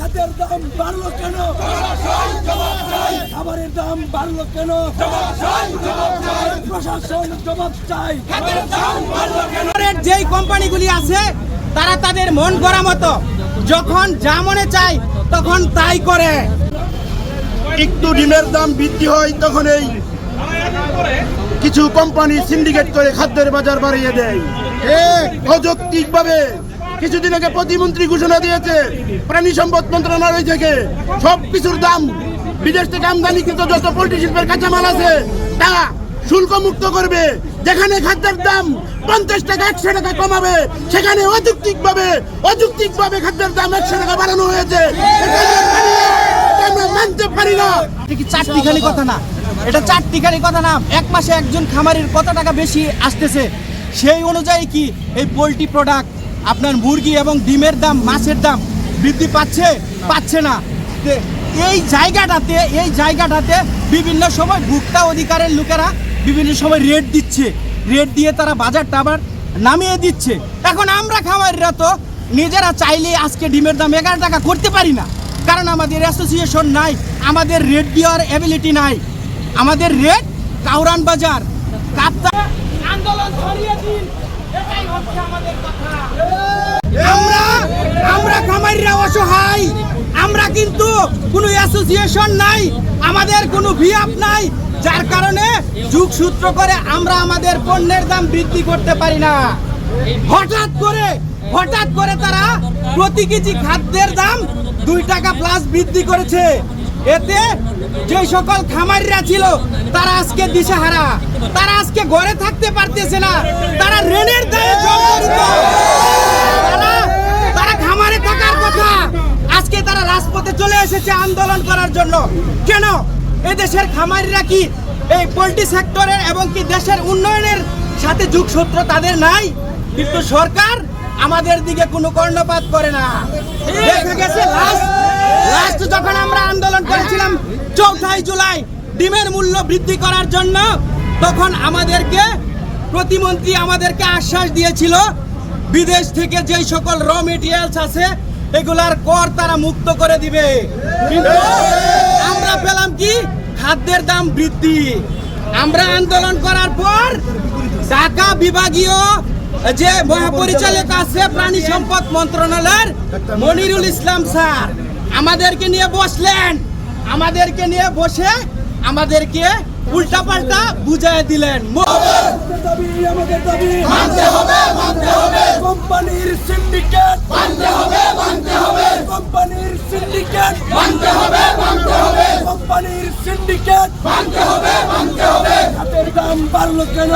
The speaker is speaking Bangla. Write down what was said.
খাদ্যের দাম বাড়লো কেন? খাবারের দাম বাড়লো কেন? প্রশাসন জবাব চাই। যেই কোম্পানিগুলি আছে তারা তাদের মন করা মতো যখন যা মনে চায় তখন তাই করে। একটু ডিমের দাম বৃদ্ধি হয় তখন এই কিছু কোম্পানি সিন্ডিকেট করে খাদ্যের বাজার বাড়িয়ে দেয় অযৌক্তিকভাবে। কিছুদিন আগে প্রতিমন্ত্রী ঘোষণা দিয়েছে প্রাণী সম্পদ মন্ত্রণালয় থেকে সব কিছুর দাম বিদেশ থেকে আমদানিকৃত যত পোল্ট্রি শিল্পের কাঁচামাল আছে তা শুল্ক মুক্ত করবে। যেখানে খাদ্যের দাম 50 টাকা 100 টাকা কমাবে সেখানে অযৌক্তিকভাবে খাদ্যের দাম 100 টাকা বাড়ানো হয়েছে। আমরা মানতে পারি না। এটা কি চারটিখানি কথা না? এটা চারটিখানি কথা না। এক মাসে একজন খামারির কত টাকা বেশি আসতেছে সেই অনুযায়ী কি এই পোল্ট্রি প্রোডাক্ট আপনার মুরগি এবং ডিমের দাম মাছের দাম বৃদ্ধি পাচ্ছে না। এই জায়গাটাতে বিভিন্ন সময় ভোক্তা অধিকারের লোকেরা বিভিন্ন সময় রেট দিয়ে তারা বাজারটা আবার নামিয়ে দিচ্ছে। এখন আমরা খামারিরা তো নিজেরা চাইলে আজকে ডিমের দাম 11 টাকা করতে পারি না, কারণ আমাদের অ্যাসোসিয়েশন নাই, আমাদের রেট দেওয়ার অ্যাবিলিটি নাই। আমাদের রেট কাউরান বাজার আন্দোলন ছড়িয়ে দিন, এটাই হচ্ছে আমাদের কথা। আমরা খামারিরা অসহায়, আমরা কিন্তু কোনো অ্যাসোসিয়েশন নাই, আমাদের কোনো ভিআপ নাই, যার কারণে যুগসূত্র করে আমরা আমাদের পণ্যের দাম বৃদ্ধি করতে পারি না। হঠাৎ করে তারা প্রতি কেজি খাদ্যের দাম 2 টাকা প্লাস বৃদ্ধি করেছে। এতে যে সকল খামারিরা ছিল তারা আজকে দিশেহারা, তারা আজকে ঘরে থাকতে পারতেছে না, তারা ঋণের দায়ে জর্জরিত। তারা খামারে থাকার কথা, আজকে তারা রাজপথে চলে এসেছে আন্দোলন করার জন্য। কেন? এদেশের খামারিরা কি এই পোল্ট্রি সেক্টরের এবং কি দেশের উন্নয়নের সাথে যোগসূত্র তাদের নাই? কিন্তু সরকার আমাদের দিকে কোনো কর্ণপাত করে না। দেখা গেছে লাস্ট যখন আমরা আন্দোলন করেছিলাম 4 জুলাই ডিমের মূল্য বৃদ্ধি করার জন্য, তখন আমাদেরকে প্রতিমন্ত্রী আমাদেরকে আশ্বাস দিয়েছিল বিদেশ থেকে যেই সকল র মেটেরিয়ালস আছে এগুলার কর তারা মুক্ত করে দিবে। কিন্তু আমরা পেলাম কি খাদ্যের দাম বৃদ্ধি। আমরা আন্দোলন করার পর ঢাকা বিভাগীয় যে মহাপরিচালক আছে প্রাণী সম্পদ মন্ত্রণালয়ের মনিরুল ইসলাম স্যার আমাদেরকে নিয়ে বসলেন, আমাদেরকে নিয়ে বসে আমাদেরকে উল্টাপাল্টা বুঝাই দিলেন। আমাদের দাবি মানতে হবে, কোম্পানির সিন্ডিকেট মানতে হবে, কোম্পানির সিন্ডিকেট মানতে হবে, কোম্পানির সিন্ডিকেট মানতে হবে। খাদ্যের দাম বাড়লো কেন?